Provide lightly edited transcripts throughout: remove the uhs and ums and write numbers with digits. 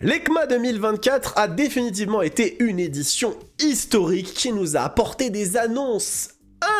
L'ECMA 2024 a définitivement été une édition historique qui nous a apporté des annonces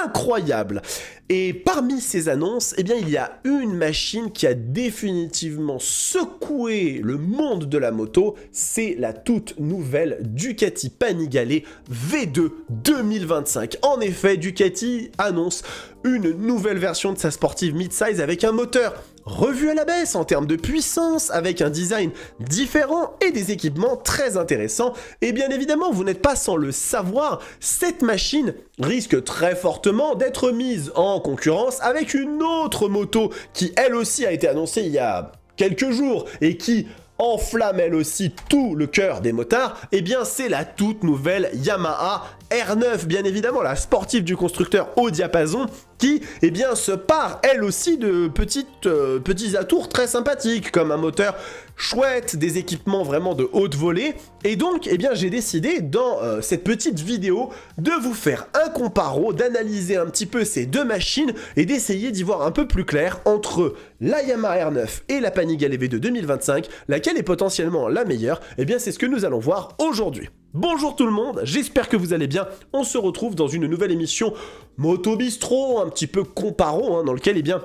incroyables. Et parmi ces annonces, eh bien, il y a une machine qui a définitivement secoué le monde de la moto, c'est la toute nouvelle Ducati Panigale V2 2025. En effet, Ducati annonce une nouvelle version de sa sportive mid-size avec un moteur revu à la baisse en termes de puissance, avec un design différent et des équipements très intéressants. Et bien évidemment, vous n'êtes pas sans le savoir, cette machine risque très fortement d'être mise en concurrence avec une autre moto qui elle aussi a été annoncée il y a quelques jours et qui enflamme elle aussi tout le cœur des motards, et bien c'est la toute nouvelle Yamaha R9, bien évidemment la sportive du constructeur haut diapason, qui eh bien, se part elle aussi de petits atours très sympathiques, comme un moteur chouette, des équipements vraiment de haute volée, et donc eh bien, j'ai décidé dans cette petite vidéo de vous faire un comparo, d'analyser un petit peu ces deux machines, et d'essayer d'y voir un peu plus clair entre la Yamaha R9 et la Panigale V2 2025, laquelle est potentiellement la meilleure, et bien c'est ce que nous allons voir aujourd'hui. Bonjour tout le monde, j'espère que vous allez bien. On se retrouve dans une nouvelle émission Moto Bistro, un petit peu comparo, dans lequel, eh bien,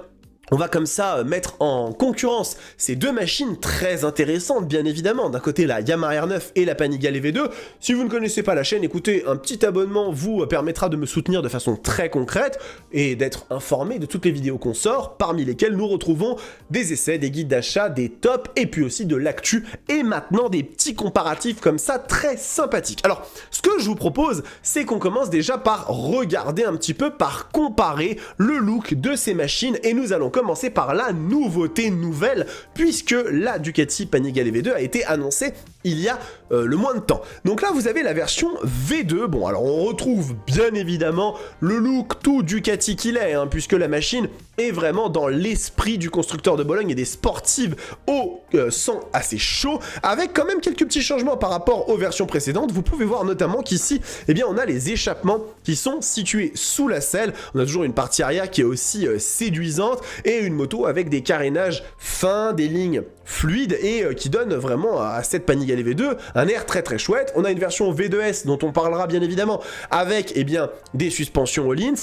on va comme ça mettre en concurrence ces deux machines très intéressantes, bien évidemment. D'un côté, la Yamaha R9 et la Panigale V2. Si vous ne connaissez pas la chaîne, écoutez, un petit abonnement vous permettra de me soutenir de façon très concrète et d'être informé de toutes les vidéos qu'on sort, parmi lesquelles nous retrouvons des essais, des guides d'achat, des tops, et puis aussi de l'actu, et maintenant des petits comparatifs comme ça très sympathiques. Alors, ce que je vous propose, c'est qu'on commence déjà par regarder un petit peu, par comparer le look de ces machines, et nous allons commencer par la nouveauté nouvelle, puisque la Ducati Panigale V2 a été annoncée il y a le moins de temps. Donc là, vous avez la version V2. Bon, alors on retrouve bien évidemment le look tout Ducati qu'il est, puisque la machine est vraiment dans l'esprit du constructeur de Bologne et des sportives au sang assez chaud, avec quand même quelques petits changements par rapport aux versions précédentes. Vous pouvez voir notamment qu'ici, eh bien, on a les échappements qui sont situés sous la selle. On a toujours une partie arrière qui est aussi séduisante, et une moto avec des carénages fins, des lignes fluides, et qui donne vraiment à cette Panigale V2 un air très très chouette. On a une version V2S dont on parlera bien évidemment, avec eh bien, des suspensions Öhlins,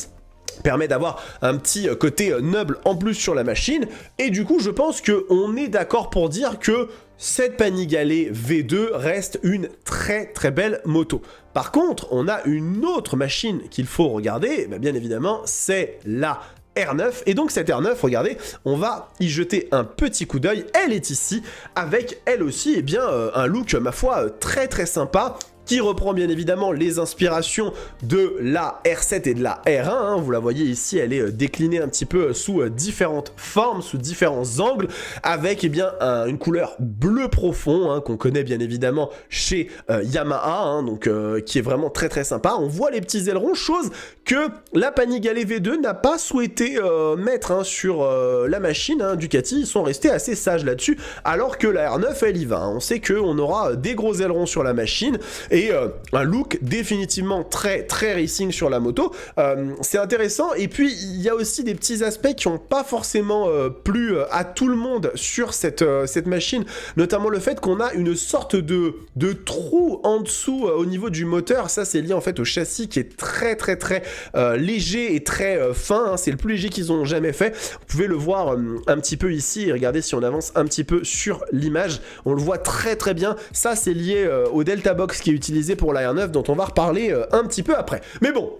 permet d'avoir un petit côté noble en plus sur la machine, et du coup je pense qu'on est d'accord pour dire que cette Panigale V2 reste une très très belle moto. Par contre, on a une autre machine qu'il faut regarder, bien évidemment, c'est la R9, et donc cette R9, regardez, on va y jeter un petit coup d'œil. Elle est ici, avec elle aussi, eh bien, un look, ma foi, très très sympa, qui reprend bien évidemment les inspirations de la R7 et de la R1, vous la voyez ici, elle est déclinée un petit peu sous différentes formes, sous différents angles, avec eh bien une couleur bleu profond, qu'on connaît bien évidemment chez Yamaha, donc qui est vraiment très très sympa. On voit les petits ailerons, chose que la Panigale V2 n'a pas souhaité mettre sur la machine. Ducati, ils sont restés assez sages là-dessus, alors que la R9, elle y va. On sait qu'on aura des gros ailerons sur la machine, et un look définitivement très très racing sur la moto. C'est intéressant, et puis il y a aussi des petits aspects qui n'ont pas forcément plu à tout le monde sur cette machine, notamment le fait qu'on a une sorte de trou en dessous au niveau du moteur. Ça, c'est lié en fait au châssis qui est très très très léger et très fin, c'est le plus léger qu'ils ont jamais fait. Vous pouvez le voir un petit peu ici, et regardez si on avance un petit peu sur l'image, on le voit très très bien. Ça, c'est lié au Delta Box qui est utilisé pour la R9, dont on va reparler un petit peu après. Mais bon,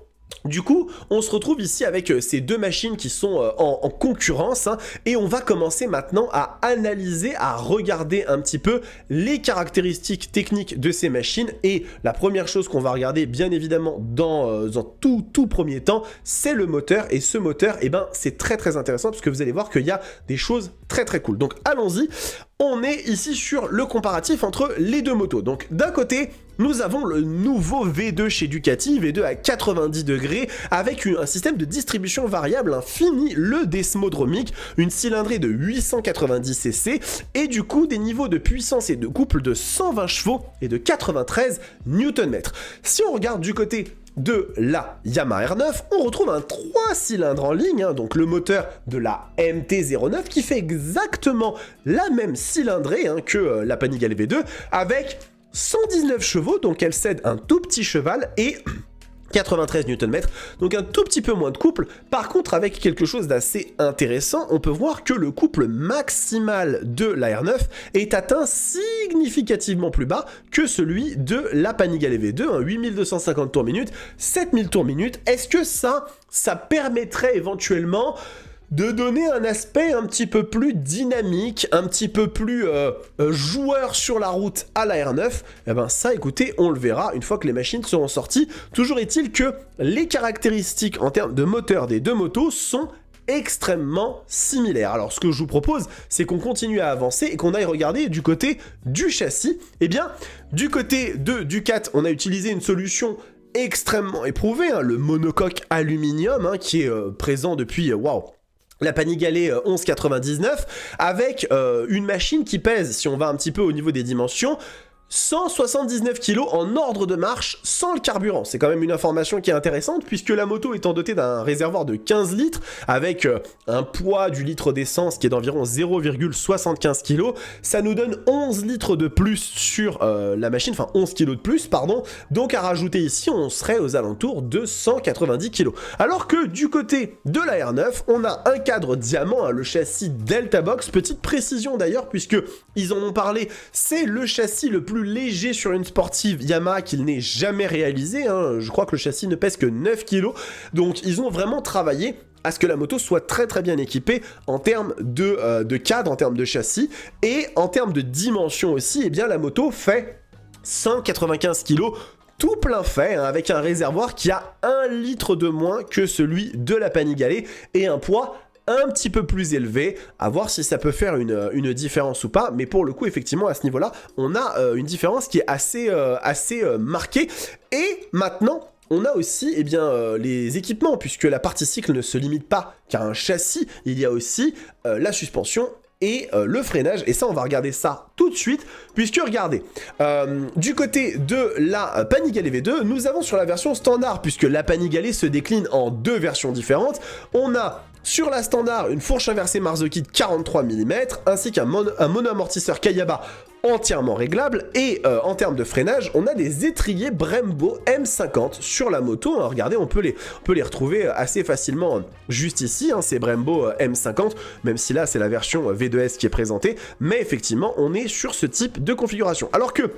du coup, on se retrouve ici avec ces deux machines qui sont en concurrence, et on va commencer maintenant à analyser, à regarder un petit peu les caractéristiques techniques de ces machines. Et la première chose qu'on va regarder, bien évidemment, dans tout premier temps, c'est le moteur. Et ce moteur, eh ben, c'est très très intéressant, parce que vous allez voir qu'il y a des choses très très cool. Donc allons-y. On est ici sur le comparatif entre les deux motos. Donc d'un côté, nous avons le nouveau V2 chez Ducati, V2 à 90 degrés, avec un système de distribution variable infini, le Desmodromic, une cylindrée de 890 cc, et du coup des niveaux de puissance et de couple de 120 chevaux et de 93 Nm. Si on regarde du côté de la Yamaha R9, on retrouve un 3 cylindres en ligne, hein, donc le moteur de la MT-09 qui fait exactement la même cylindrée hein, que la Panigale V2 avec 119 chevaux, donc elle cède un tout petit cheval et 93 Nm, donc un tout petit peu moins de couple. Par contre, avec quelque chose d'assez intéressant, on peut voir que le couple maximal de la R9 est atteint significativement plus bas que celui de la Panigale V2, hein, 8250 tours minute, 7000 tours minute. Est-ce que ça permettrait éventuellement de donner un aspect un petit peu plus dynamique, un petit peu plus joueur sur la route à la R9, eh ben ça, écoutez, on le verra une fois que les machines seront sorties. Toujours est-il que les caractéristiques en termes de moteur des deux motos sont extrêmement similaires. Alors ce que je vous propose, c'est qu'on continue à avancer et qu'on aille regarder du côté du châssis. Eh bien, du côté de Ducat, on a utilisé une solution extrêmement éprouvée, hein, le monocoque aluminium, hein, qui est présent depuis, la Panigale 1199, avec une machine qui pèse, si on va un petit peu au niveau des dimensions, 179 kg en ordre de marche sans le carburant. C'est quand même une information qui est intéressante puisque la moto étant dotée d'un réservoir de 15 litres avec un poids du litre d'essence qui est d'environ 0,75 kg, ça nous donne 11 litres de plus sur la machine, enfin 11 kg de plus, pardon. Donc à rajouter ici, on serait aux alentours de 190 kg. Alors que du côté de la R9, on a un cadre diamant, hein, le châssis Delta Box, petite précision d'ailleurs puisque ils en ont parlé, c'est le châssis le plus léger sur une sportive Yamaha qu'il n'ait jamais réalisé, hein. Je crois que le châssis ne pèse que 9 kg, donc ils ont vraiment travaillé à ce que la moto soit très très bien équipée en termes de cadre, en termes de châssis, et en termes de dimension aussi, eh bien la moto fait 195 kg tout plein fait, hein, avec un réservoir qui a 1 litre de moins que celui de la Panigale et un poids un petit peu plus élevé, à voir si ça peut faire une différence ou pas, mais pour le coup, effectivement, à ce niveau-là, on a une différence qui est assez marquée, et maintenant, on a aussi les équipements, puisque la partie cycle ne se limite pas qu'à un châssis, il y a aussi la suspension et le freinage, et ça on va regarder ça tout de suite, puisque regardez, du côté de la Panigale V2, nous avons sur la version standard, puisque la Panigale se décline en deux versions différentes, on a sur la standard une fourche inversée Marzocchi de 43 mm, ainsi qu'un mono-amortisseur Kayaba entièrement réglable, et en termes de freinage, on a des étriers Brembo M50 sur la moto, hein. Regardez, on peut les retrouver assez facilement juste ici, hein, ces Brembo M50, même si là c'est la version V2S qui est présentée, mais effectivement on est sur ce type de configuration. Alors que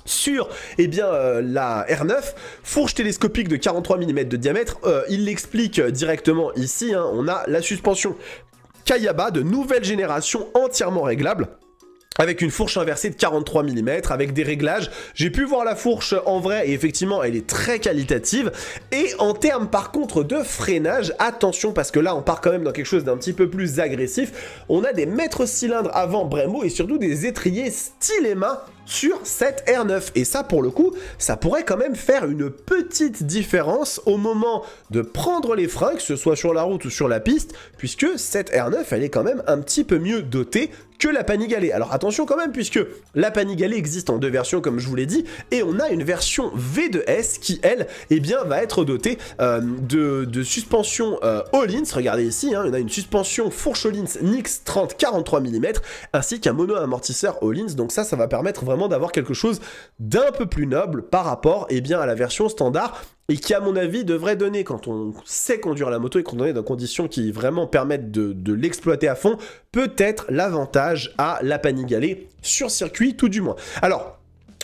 sur la R9, fourche télescopique de 43 mm de diamètre, il l'explique directement ici, hein, on a la suspension Kayaba de nouvelle génération entièrement réglable, avec une fourche inversée de 43 mm, avec des réglages. J'ai pu voir la fourche en vrai, et effectivement, elle est très qualitative. Et en termes, par contre, de freinage, attention, parce que là, on part quand même dans quelque chose d'un petit peu plus agressif. On a des mètres cylindres avant Brembo, et surtout des étriers Stylema sur cette R9. Et ça, pour le coup, ça pourrait quand même faire une petite différence au moment de prendre les freins, que ce soit sur la route ou sur la piste, puisque cette R9, elle est quand même un petit peu mieux dotée que la Panigale. Alors attention quand même, puisque la Panigale existe en deux versions, comme je vous l'ai dit, et on a une version V2S qui, elle, va être dotée de suspension Öhlins. Regardez ici, hein, on a une suspension fourche Öhlins Nix 30 43 mm, ainsi qu'un mono-amortisseur Öhlins. Donc ça va permettre vraiment d'avoir quelque chose d'un peu plus noble par rapport à la version standard, et qui, à mon avis, devrait donner, quand on sait conduire la moto et qu'on est dans des conditions qui vraiment permettent de l'exploiter à fond, peut-être l'avantage à la Panigale sur circuit, tout du moins. Alors,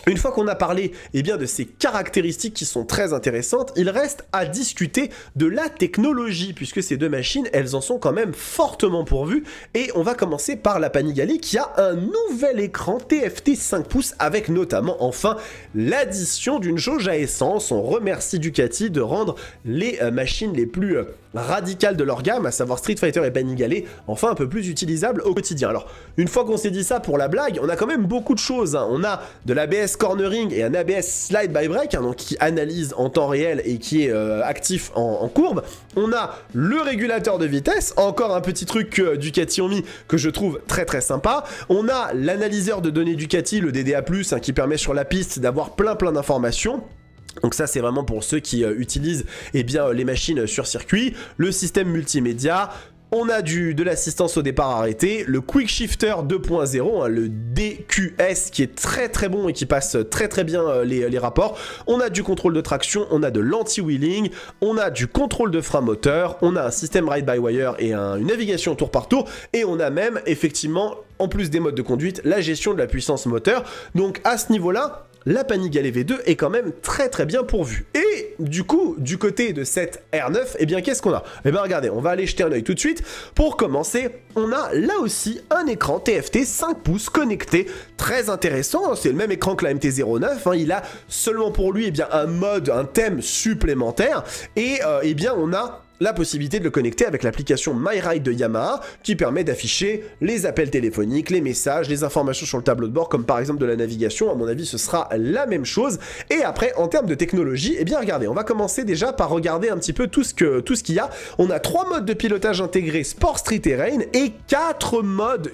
une fois qu'on a parlé de ces caractéristiques qui sont très intéressantes, il reste à discuter de la technologie, puisque ces deux machines, elles en sont quand même fortement pourvues, et on va commencer par la Panigale qui a un nouvel écran TFT 5 pouces avec notamment enfin l'addition d'une jauge à essence. On remercie Ducati de rendre les machines les plus radicales de leur gamme, à savoir Street Fighter et Panigale, enfin un peu plus utilisables au quotidien. Alors, une fois qu'on s'est dit ça pour la blague, on a quand même beaucoup de choses, hein. On a de l'ABS cornering et un ABS slide by brake, hein, donc qui analyse en temps réel et qui est actif en courbe. On a le régulateur de vitesse, encore un petit truc que Ducati ont mis que je trouve très très sympa. On a l'analyseur de données Ducati, le DDA+, hein, qui permet sur la piste d'avoir plein d'informations. Donc ça c'est vraiment pour ceux qui utilisent eh bien, les machines sur circuit, le système multimédia. On a de l'assistance au départ arrêté, le Quick Shifter 2.0, hein, le DQS qui est très très bon et qui passe très très bien les rapports. On a du contrôle de traction, on a de l'anti-wheeling, on a du contrôle de frein moteur, on a un système ride-by-wire et une navigation tour par tour, et on a même effectivement, en plus des modes de conduite, la gestion de la puissance moteur. Donc à ce niveau-là, la Panigale V2 est quand même très très bien pourvue. Et du coup, du côté de cette R9, eh bien qu'est-ce qu'on a? Eh bien regardez, on va aller jeter un oeil tout de suite. Pour commencer, on a là aussi un écran TFT 5 pouces connecté, très intéressant, c'est le même écran que la MT-09, hein. Il a seulement pour lui eh bien, un thème supplémentaire, et eh bien on a la possibilité de le connecter avec l'application MyRide de Yamaha qui permet d'afficher les appels téléphoniques, les messages, les informations sur le tableau de bord, comme par exemple de la navigation. À mon avis, ce sera la même chose. Et après, en termes de technologie, eh bien regardez, on va commencer déjà par regarder un petit peu tout ce qu'il y a. On a 3 modes de pilotage intégrés Sport, Street et Rain, et 4 modes,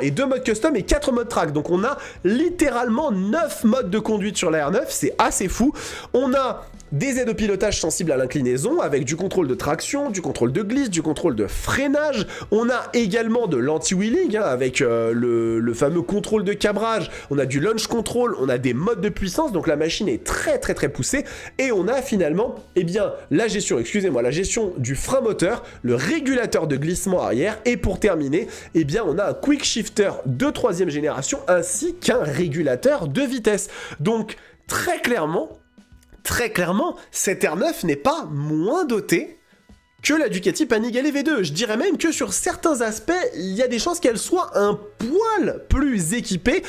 et 2 modes custom et 4 modes track. Donc on a littéralement 9 modes de conduite sur la R9, c'est assez fou. On a des aides au pilotage sensibles à l'inclinaison, avec du contrôle de traction, du contrôle de glisse, du contrôle de freinage. On a également de l'anti-wheeling, hein, avec le fameux contrôle de cabrage. On a du launch control, on a des modes de puissance, donc la machine est très très très poussée. Et on a finalement, eh bien, la gestion du frein moteur, le régulateur de glissement arrière, et pour terminer, eh bien, on a un quick shifter de 3e génération, ainsi qu'un régulateur de vitesse. Donc, très clairement, cette R9 n'est pas moins dotée que la Ducati Panigale V2. Je dirais même que sur certains aspects, il y a des chances qu'elle soit un poil plus équipée.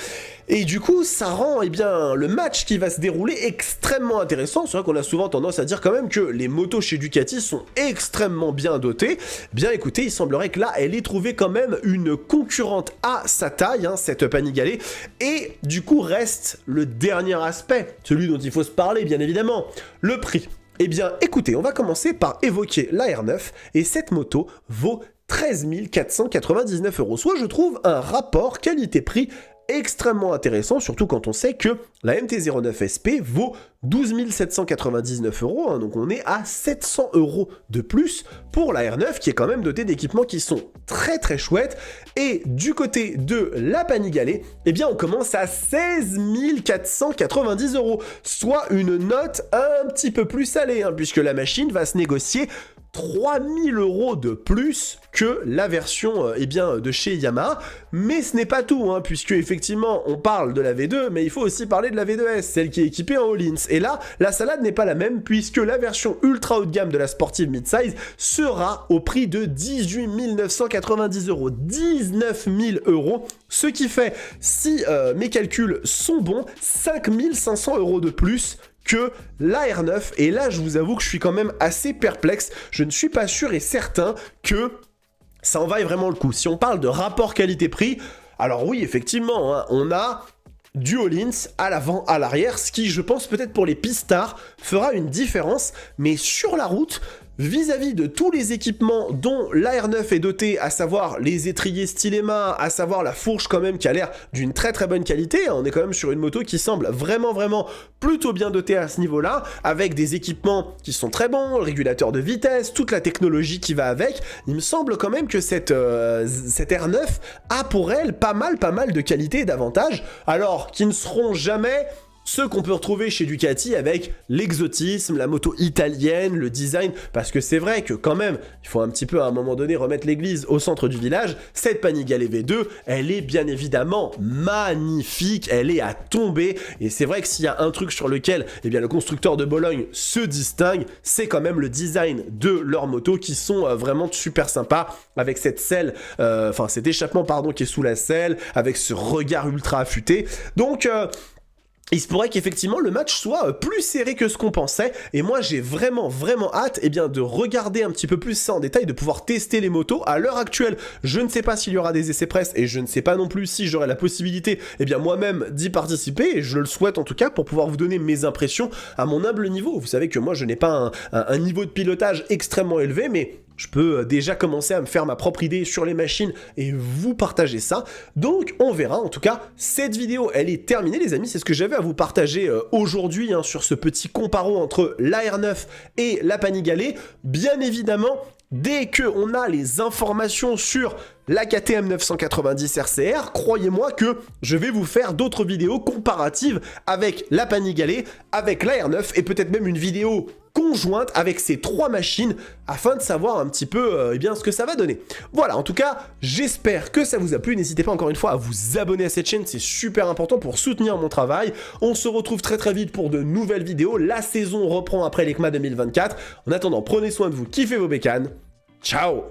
Et du coup, ça rend eh bien, le match qui va se dérouler extrêmement intéressant. C'est vrai qu'on a souvent tendance à dire quand même que les motos chez Ducati sont extrêmement bien dotées. Bien écoutez, il semblerait que là, elle ait trouvé quand même une concurrente à sa taille, hein, cette Panigale. Et du coup, reste le dernier aspect, celui dont il faut se parler bien évidemment, le prix. Eh bien, écoutez, on va commencer par évoquer la R9, et cette moto vaut 13 499 €, soit je trouve un rapport qualité-prix extrêmement intéressant, surtout quand on sait que la MT-09 SP vaut 12 799 €, hein, donc on est à 700 € de plus pour la R9, qui est quand même dotée d'équipements qui sont très très chouettes. Et du côté de la Panigale, eh bien on commence à 16 490 €, soit une note un petit peu plus salée, hein, puisque la machine va se négocier 3000 € de plus que la version eh bien, de chez Yamaha. Mais ce n'est pas tout, hein, puisque effectivement on parle de la V2, mais il faut aussi parler de la V2S, celle qui est équipée en Öhlins. Et là, la salade n'est pas la même, puisque la version ultra haut de gamme de la sportive midsize sera au prix de 18 990 €, 19 000 €, ce qui fait, si mes calculs sont bons, 5 500 € de plus que la R9. Et là, je vous avoue que je suis quand même assez perplexe. Je ne suis pas sûr et certain que ça en vaille vraiment le coup. Si on parle de rapport qualité-prix, alors oui, effectivement, hein, on a du Öhlins à l'avant, à l'arrière, ce qui, je pense, peut-être pour les pistards, fera une différence. Mais sur la route, vis-à-vis de tous les équipements dont la R9 est dotée, à savoir les étriers Stylema, à savoir la fourche quand même qui a l'air d'une très très bonne qualité, hein, on est quand même sur une moto qui semble vraiment plutôt bien dotée à ce niveau-là, avec des équipements qui sont très bons, le régulateur de vitesse, toute la technologie qui va avec. Il me semble quand même que cette R9 a pour elle pas mal de qualités et d'avantages, alors qui ne seront jamais ceux qu'on peut retrouver chez Ducati avec l'exotisme, la moto italienne, le design, parce que c'est vrai que quand même, il faut un petit peu à un moment donné remettre l'église au centre du village. Cette Panigale V2, elle est bien évidemment magnifique, elle est à tomber, et c'est vrai que s'il y a un truc sur lequel eh bien, le constructeur de Bologne se distingue, c'est quand même le design de leurs motos qui sont vraiment super sympas, avec cette selle, cet échappement pardon qui est sous la selle, avec ce regard ultra affûté. Donc il se pourrait qu'effectivement le match soit plus serré que ce qu'on pensait, et moi j'ai vraiment hâte eh bien, de regarder un petit peu plus ça en détail, de pouvoir tester les motos. À l'heure actuelle, je ne sais pas s'il y aura des essais presse, et je ne sais pas non plus si j'aurai la possibilité eh bien, moi-même d'y participer, et je le souhaite en tout cas pour pouvoir vous donner mes impressions à mon humble niveau. Vous savez que moi je n'ai pas un niveau de pilotage extrêmement élevé, mais je peux déjà commencer à me faire ma propre idée sur les machines et vous partager ça. Donc on verra. En tout cas, cette vidéo, elle est terminée les amis. C'est ce que j'avais à vous partager aujourd'hui hein, sur ce petit comparo entre la R9 et la Panigale. Bien évidemment, dès qu'on a les informations sur la KTM 990 RCR, croyez-moi que je vais vous faire d'autres vidéos comparatives avec la Panigale, avec la R9 et peut-être même une vidéo conjointe avec ces trois machines afin de savoir un petit peu eh bien, ce que ça va donner. Voilà, en tout cas, j'espère que ça vous a plu. N'hésitez pas encore une fois à vous abonner à cette chaîne, c'est super important pour soutenir mon travail. On se retrouve très très vite pour de nouvelles vidéos. La saison reprend après l'EICMA 2024. En attendant, prenez soin de vous, kiffez vos bécanes. Ciao!